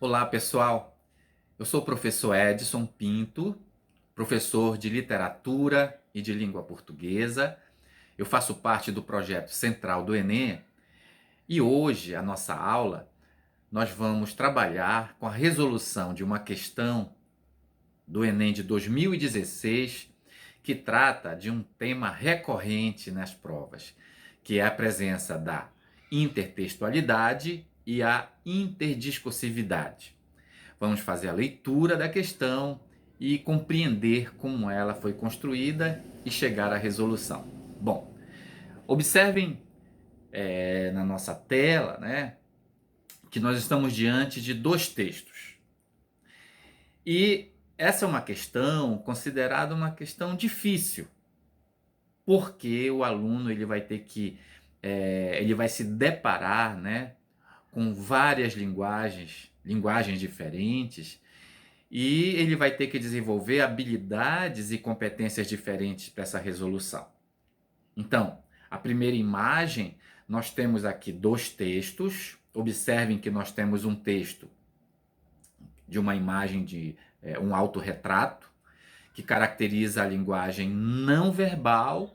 Olá, pessoal. Eu sou o professor Edson Pinto, professor de literatura e de língua portuguesa. Eu faço parte do projeto central do Enem e hoje, a nossa aula, nós vamos trabalhar com a resolução de uma questão do Enem de 2016 que trata de um tema recorrente nas provas, que é a presença da intertextualidade e a interdiscursividade. Vamos fazer a leitura da questão e compreender como ela foi construída e chegar à resolução. Bom, observem na nossa tela, né, que nós estamos diante de dois textos. E essa é uma questão considerada uma questão difícil, porque o aluno ele vai ter que ele vai se deparar, né, com várias linguagens diferentes. E ele vai ter que desenvolver habilidades e competências diferentes para essa resolução. Então, a primeira imagem, nós temos aqui dois textos. Observem que nós temos um texto de uma imagem de um autorretrato, que caracteriza a linguagem não verbal.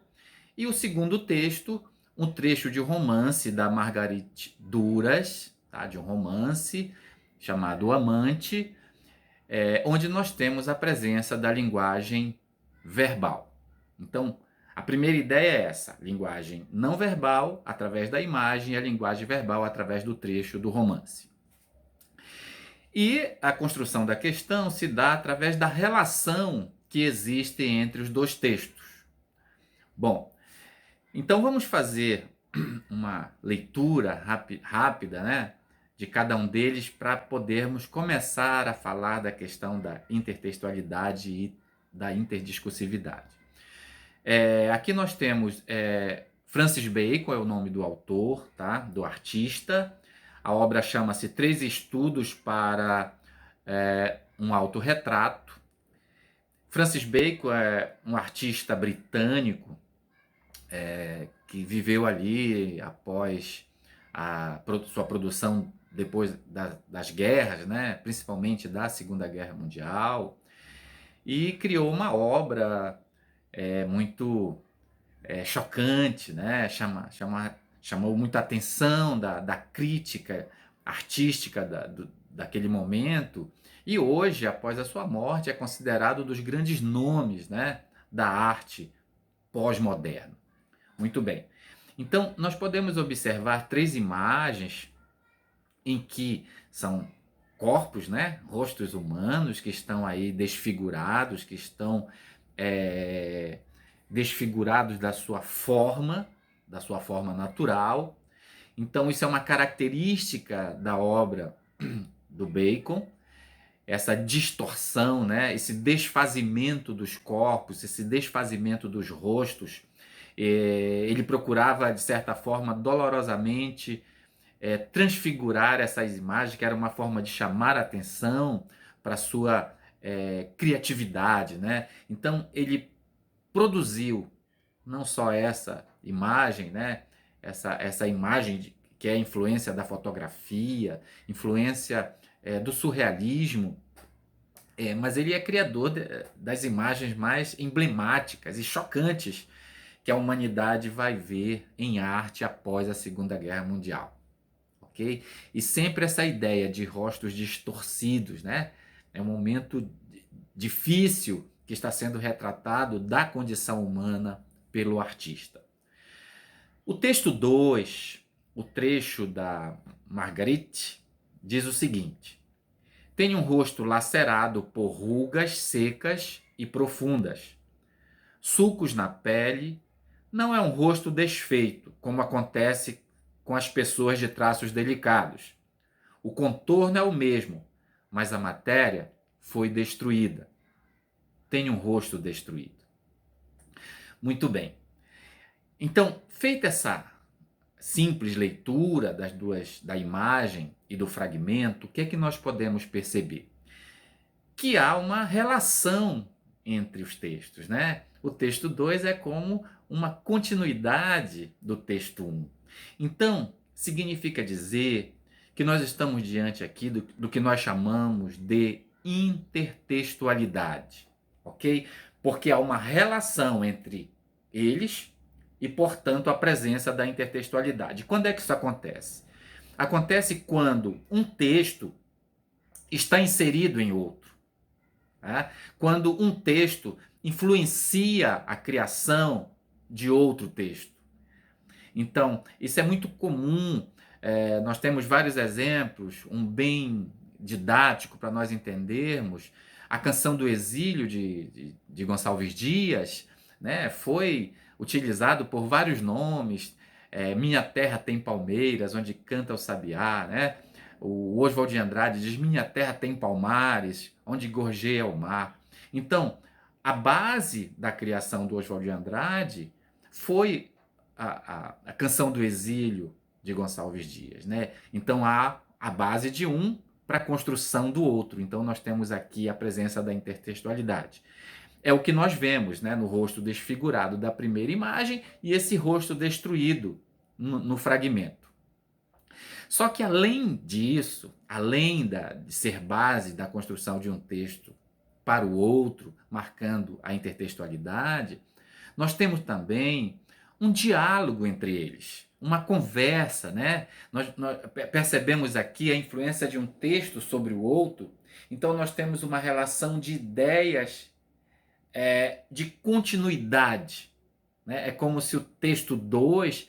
E o segundo texto, um trecho de romance da Marguerite Duras, tá? De um romance chamado O Amante, onde nós temos a presença da linguagem verbal. Então, a primeira ideia é essa: linguagem não verbal através da imagem e a linguagem verbal através do trecho do romance. E a construção da questão se dá através da relação que existe entre os dois textos. Bom, então vamos fazer uma leitura rápida, né, de cada um deles para podermos começar a falar da questão da intertextualidade e da interdiscursividade. Aqui nós temos Francis Bacon, é o nome do autor, tá? Do artista. A obra chama-se Três Estudos para um Autorretrato. Francis Bacon é um artista britânico que viveu ali após sua produção depois das guerras, né? Principalmente da Segunda Guerra Mundial, e criou uma obra muito chocante, né? Chamou muita atenção da crítica artística daquele momento, e hoje, após a sua morte, é considerado um dos grandes nomes, né, da arte pós-moderna. Muito bem. Então, nós podemos observar três imagens em que são corpos, né, rostos humanos que estão aí desfigurados, que estão desfigurados da sua forma natural. Então, isso é uma característica da obra do Bacon, essa distorção, né, esse desfazimento dos corpos, esse desfazimento dos rostos. Ele procurava, de certa forma, dolorosamente transfigurar essas imagens, que era uma forma de chamar a atenção para a sua criatividade, né? Então, ele produziu não só essa imagem, né? Essa imagem que é a influência da fotografia, influência do surrealismo, mas ele é criador das imagens mais emblemáticas e chocantes que a humanidade vai ver em arte após a Segunda Guerra Mundial. Okay? E sempre essa ideia de rostos distorcidos, né? É um momento difícil que está sendo retratado da condição humana pelo artista. O texto 2, o trecho da Marguerite, diz o seguinte: tem um rosto lacerado por rugas secas e profundas, sulcos na pele. Não é um rosto desfeito, como acontece com as pessoas de traços delicados. O contorno é o mesmo, mas a matéria foi destruída. Tem um rosto destruído. Muito bem. Então, feita essa simples leitura da imagem e do fragmento, o que é que nós podemos perceber? Que há uma relação entre os textos, né? O texto 2 é como uma continuidade do texto 1. Então, significa dizer que nós estamos diante aqui do que nós chamamos de intertextualidade, ok? Porque há uma relação entre eles e, portanto, a presença da intertextualidade. Quando é que isso acontece? Acontece quando um texto está inserido em outro. Tá? Quando um texto influencia a criação de outro texto. Então, isso é muito comum. Nós temos vários exemplos, um bem didático para nós entendermos. A Canção do Exílio de Gonçalves Dias, né, foi utilizado por vários nomes. Minha Terra Tem Palmeiras, onde canta o sabiá, né? O Oswald de Andrade diz: Minha terra tem palmares, onde gorjeia o mar. Então, a base da criação do Oswald de Andrade foi a Canção do Exílio de Gonçalves Dias, né? Então, há a base de um para a construção do outro. Então, nós temos aqui a presença da intertextualidade. É o que nós vemos, né, no rosto desfigurado da primeira imagem e esse rosto destruído no fragmento. Só que além disso, além de ser base da construção de um texto para o outro, marcando a intertextualidade, nós temos também um diálogo entre eles, uma conversa, né? Nós percebemos aqui a influência de um texto sobre o outro, então nós temos uma relação de ideias, de continuidade, né? É como se o texto 2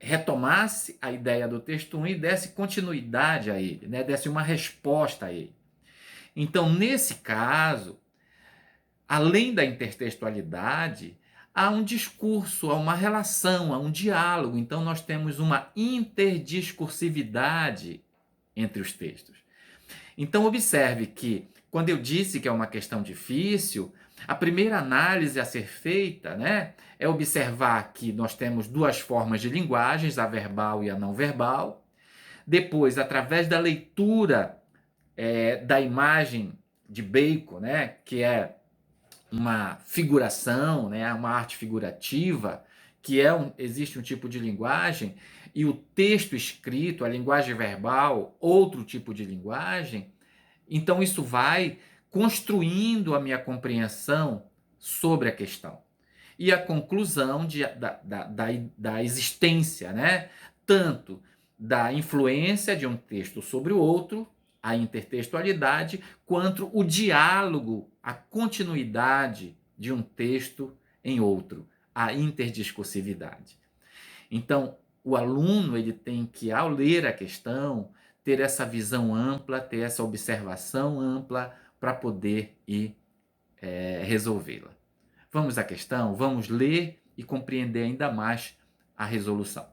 retomasse a ideia do texto 1 e desse continuidade a ele, né? Desse uma resposta a ele. Então, nesse caso, além da intertextualidade, há um discurso, há uma relação, há um diálogo. Então, nós temos uma interdiscursividade entre os textos. Então, observe que, quando eu disse que é uma questão difícil, a primeira análise a ser feita, né, é observar que nós temos duas formas de linguagens, a verbal e a não verbal. Depois, através da leitura da imagem de Bacon, né, que é uma figuração, né, uma arte figurativa, que existe um tipo de linguagem, e o texto escrito, a linguagem verbal, outro tipo de linguagem. Então isso vai construindo a minha compreensão sobre a questão. E a conclusão da existência, né? Tanto da influência de um texto sobre o outro, a intertextualidade, quanto o diálogo, a continuidade de um texto em outro, a interdiscursividade. Então, o aluno ele tem que, ao ler a questão, ter essa visão ampla, ter essa observação ampla para poder ir resolvê-la. Vamos à questão, vamos ler e compreender ainda mais a resolução.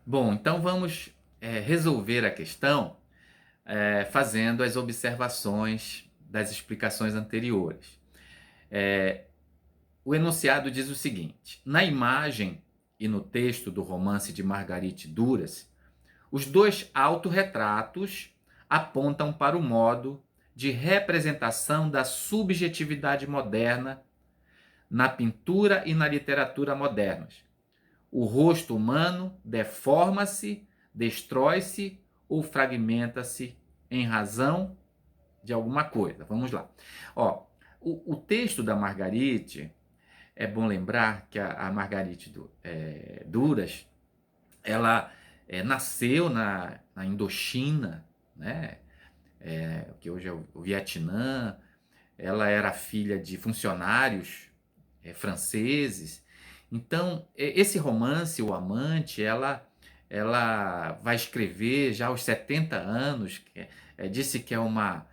Bom, então vamos resolver a questão fazendo as observações das explicações anteriores. O enunciado diz o seguinte: na imagem e no texto do romance de Marguerite Duras, os dois autorretratos apontam para o modo de representação da subjetividade moderna na pintura e na literatura modernas. O rosto humano deforma-se, destrói-se ou fragmenta-se em razão de alguma coisa. Vamos lá. O texto da Marguerite, é bom lembrar que a Marguerite Duras, ela nasceu na Indochina, né? Que hoje é o Vietnã. Ela era filha de funcionários franceses. Então, esse romance, O Amante, ela vai escrever já aos 70 anos, disse que é uma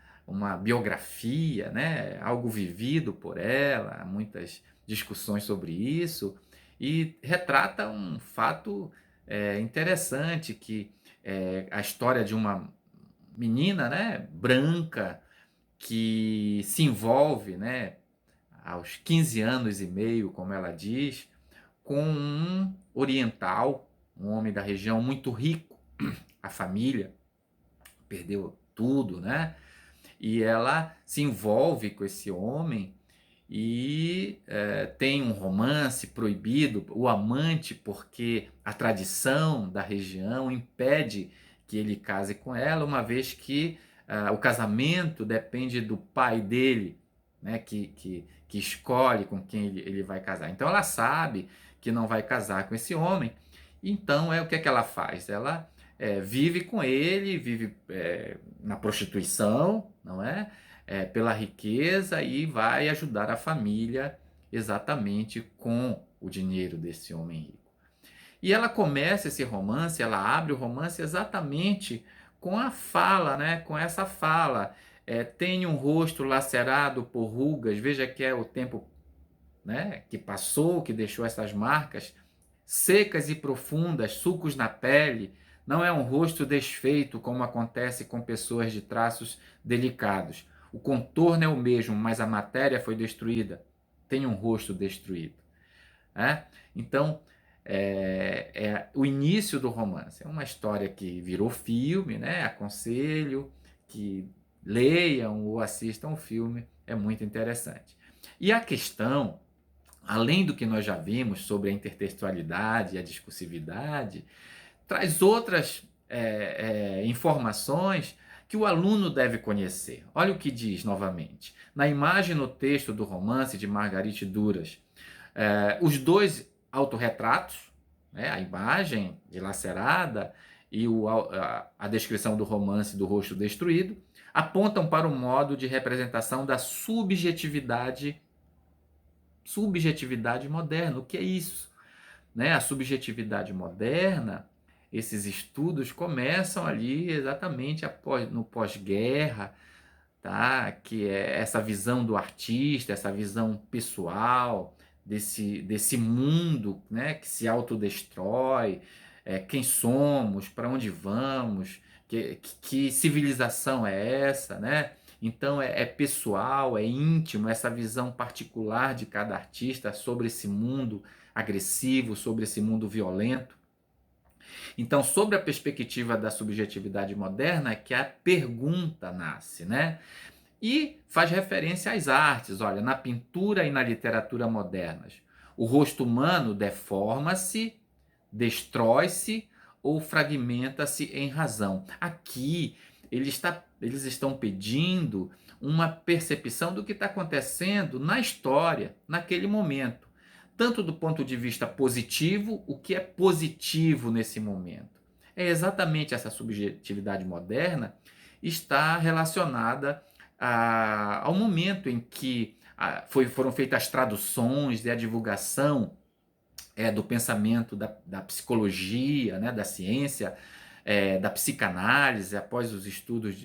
biografia, né? Algo vivido por ela, muitas discussões sobre isso, e retrata um fato interessante, que a história de uma menina, né, branca, que se envolve, né, aos 15 anos e meio, como ela diz, com um oriental, um homem da região muito rico. A família perdeu tudo, né? E ela se envolve com esse homem e tem um romance proibido, o amante, porque a tradição da região impede que ele case com ela, uma vez que o casamento depende do pai dele, né, que escolhe com quem ele vai casar. Então ela sabe que não vai casar com esse homem, então o que é que ela faz? Ela vive com ele, vive na prostituição, não é? Pela riqueza e vai ajudar a família exatamente com o dinheiro desse homem rico. E ela começa esse romance, ela abre o romance exatamente com a fala, né? Com essa fala. Tem um rosto lacerado por rugas, veja que é o tempo, né, que passou, que deixou essas marcas secas e profundas, sulcos na pele. Não é um rosto desfeito, como acontece com pessoas de traços delicados. O contorno é o mesmo, mas a matéria foi destruída. Tem um rosto destruído. Então, o início do romance. É uma história que virou filme, né? Aconselho que leiam ou assistam o filme. É muito interessante. E a questão, além do que nós já vimos sobre a intertextualidade e a discursividade, traz outras informações que o aluno deve conhecer. Olha o que diz novamente. Na imagem no texto do romance de Marguerite Duras, os dois autorretratos, né, a imagem dilacerada e a descrição do romance do rosto destruído, apontam para o modo de representação da subjetividade moderna. O que é isso? Né? A subjetividade moderna, esses estudos começam ali exatamente no pós-guerra, tá? Que é essa visão do artista, essa visão pessoal desse mundo, né? Que se autodestrói, quem somos, para onde vamos, que civilização é essa, né? Então é pessoal, é íntimo, essa visão particular de cada artista sobre esse mundo agressivo, sobre esse mundo violento. Então, sobre a perspectiva da subjetividade moderna, é que a pergunta nasce, né? E faz referência às artes, olha, na pintura e na literatura modernas. O rosto humano deforma-se, destrói-se ou fragmenta-se em razão. Aqui eles estão pedindo uma percepção do que está acontecendo na história, naquele momento. Tanto do ponto de vista positivo, o que é positivo nesse momento. É exatamente essa subjetividade moderna está relacionada ao momento em que foram feitas as traduções e a divulgação do pensamento da psicologia, né, da ciência, da psicanálise, após os estudos,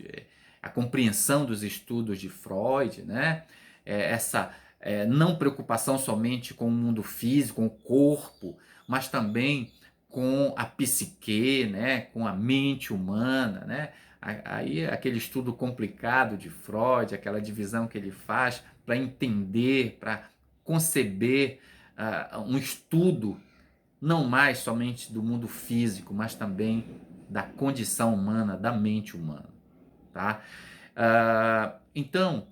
a compreensão dos estudos de Freud, né, essa não preocupação somente com o mundo físico, com o corpo, mas também com a psique, né, com a mente humana, né? Aí aquele estudo complicado de Freud, aquela divisão que ele faz para entender, para conceber um estudo não mais somente do mundo físico, mas também da condição humana, da mente humana, tá? Então,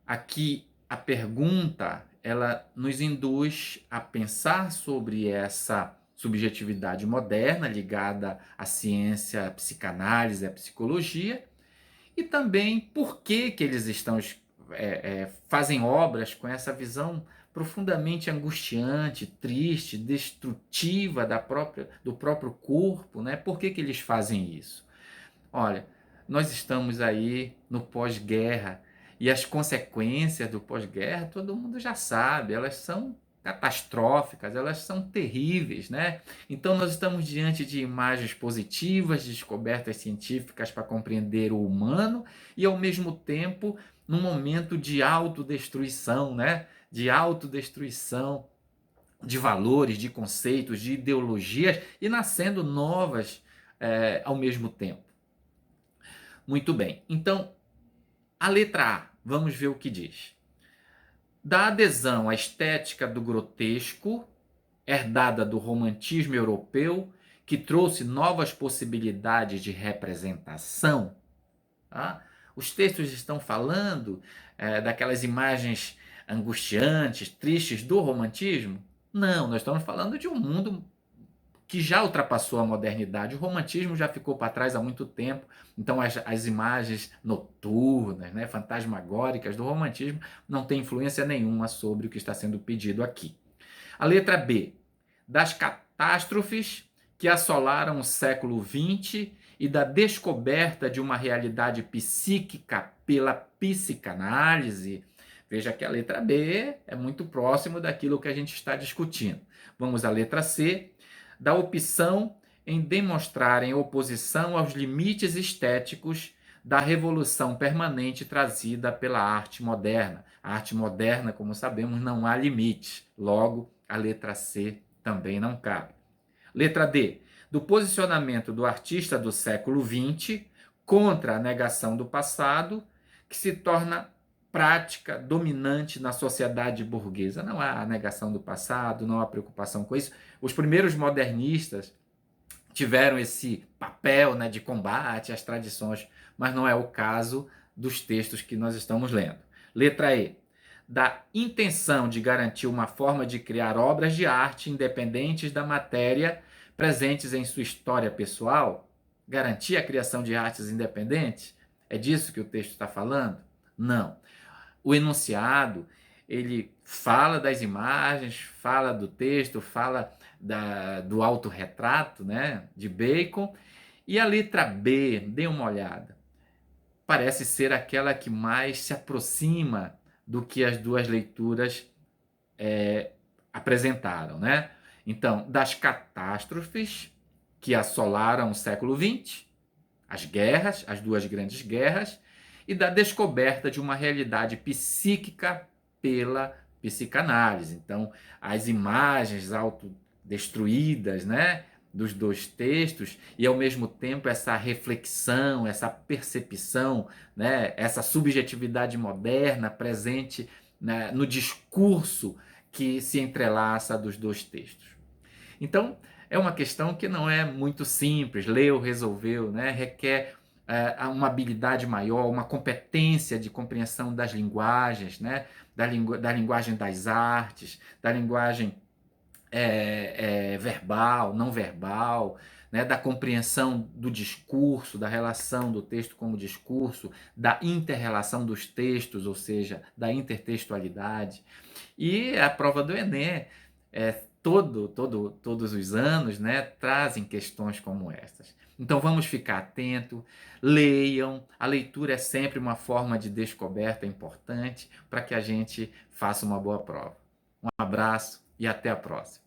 aqui a pergunta, ela nos induz a pensar sobre essa subjetividade moderna ligada à ciência, à psicanálise, à psicologia, e também por que eles fazem obras com essa visão profundamente angustiante, triste, destrutiva do próprio corpo, né? Por que eles fazem isso? Olha, nós estamos aí no pós-guerra e as consequências do pós-guerra todo mundo já sabe, elas são catastróficas, elas são terríveis, né? Então nós estamos diante de imagens positivas, descobertas científicas para compreender o humano e ao mesmo tempo num momento de autodestruição, né? De autodestruição de valores, de conceitos, de ideologias e nascendo novas ao mesmo tempo. Muito bem, então a letra A, vamos ver o que diz. Da adesão à estética do grotesco, herdada do romantismo europeu, que trouxe novas possibilidades de representação. Tá? Os textos estão falando daquelas imagens angustiantes, tristes do romantismo? Não, nós estamos falando de um mundo que já ultrapassou a modernidade. O romantismo já ficou para trás há muito tempo, então as imagens noturnas, né, fantasmagóricas do romantismo não têm influência nenhuma sobre o que está sendo pedido aqui. A letra B, das catástrofes que assolaram o século XX e da descoberta de uma realidade psíquica pela psicanálise. Veja que a letra B é muito próximo daquilo que a gente está discutindo. Vamos à letra C, da opção em demonstrarem oposição aos limites estéticos da revolução permanente trazida pela arte moderna. A arte moderna, como sabemos, não há limites. Logo, a letra C também não cabe. Letra D, do posicionamento do artista do século XX contra a negação do passado, que se torna prática dominante na sociedade burguesa. Não há negação do passado, não há preocupação com isso. Os primeiros modernistas tiveram esse papel, né, de combate às tradições, mas não é o caso dos textos que nós estamos lendo. Letra E, da intenção de garantir uma forma de criar obras de arte independentes da matéria presentes em sua história pessoal, garantir a criação de artes independentes? É disso que o texto está falando? Não. O enunciado, ele fala das imagens, fala do texto, fala do autorretrato, né, de Bacon, e a letra B, dê uma olhada, parece ser aquela que mais se aproxima do que as duas leituras apresentaram, né? Então, das catástrofes que assolaram o século XX, as guerras, as duas grandes guerras, e da descoberta de uma realidade psíquica pela psicanálise. Então, as imagens autodestruídas, né, dos dois textos, e ao mesmo tempo essa reflexão, essa percepção, né, essa subjetividade moderna presente, né, no discurso que se entrelaça dos dois textos. Então, é uma questão que não é muito simples, leu, resolveu, né? Requer uma habilidade maior, uma competência de compreensão das linguagens, né? Da linguagem das artes, da linguagem verbal, não verbal, né? Da compreensão do discurso, da relação do texto como discurso, da interrelação dos textos, ou seja, da intertextualidade. E a prova do Enem todos os anos, né, trazem questões como essas. Então vamos ficar atentos, leiam. A leitura é sempre uma forma de descoberta importante para que a gente faça uma boa prova. Um abraço e até a próxima.